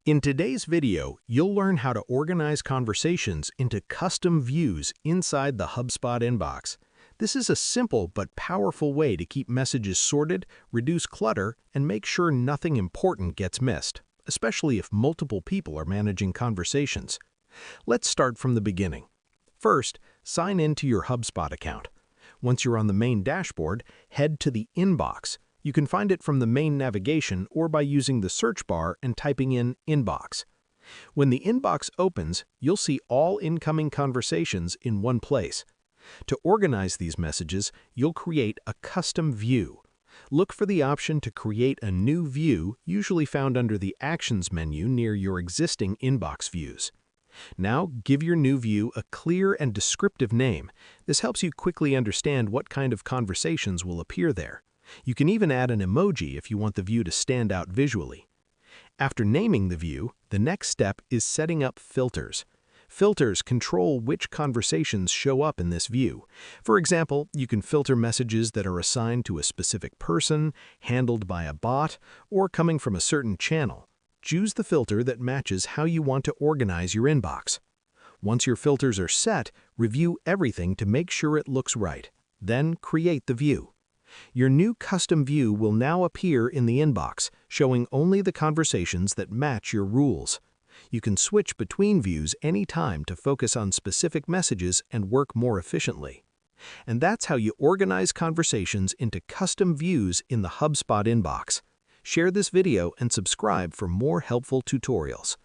In today's video, you'll learn how to organize conversations into custom views inside the HubSpot inbox. This is a simple but powerful way to keep messages sorted, reduce clutter, and make sure nothing important gets missed, especially if multiple people are managing conversations. Let's start from the beginning. First, sign in to your HubSpot account. Once you're on the main dashboard, head to the inbox. You can find it from the main navigation or by using the search bar and typing in Inbox. When the inbox opens, you'll see all incoming conversations in one place. To organize these messages, you'll create a custom view. Look for the option to create a new view, usually found under the Actions menu near your existing inbox views. Now, give your new view a clear and descriptive name. This helps you quickly understand what kind of conversations will appear there. You can even add an emoji if you want the view to stand out visually. After naming the view, the next step is setting up filters. Filters control which conversations show up in this view. For example, you can filter messages that are assigned to a specific person, handled by a bot, or coming from a certain channel. Choose the filter that matches how you want to organize your inbox. Once your filters are set, review everything to make sure it looks right. Then create the view. Your new custom view will now appear in the inbox, showing only the conversations that match your rules. You can switch between views anytime to focus on specific messages and work more efficiently. And that's how you organize conversations into custom views in the HubSpot inbox. Share this video and subscribe for more helpful tutorials.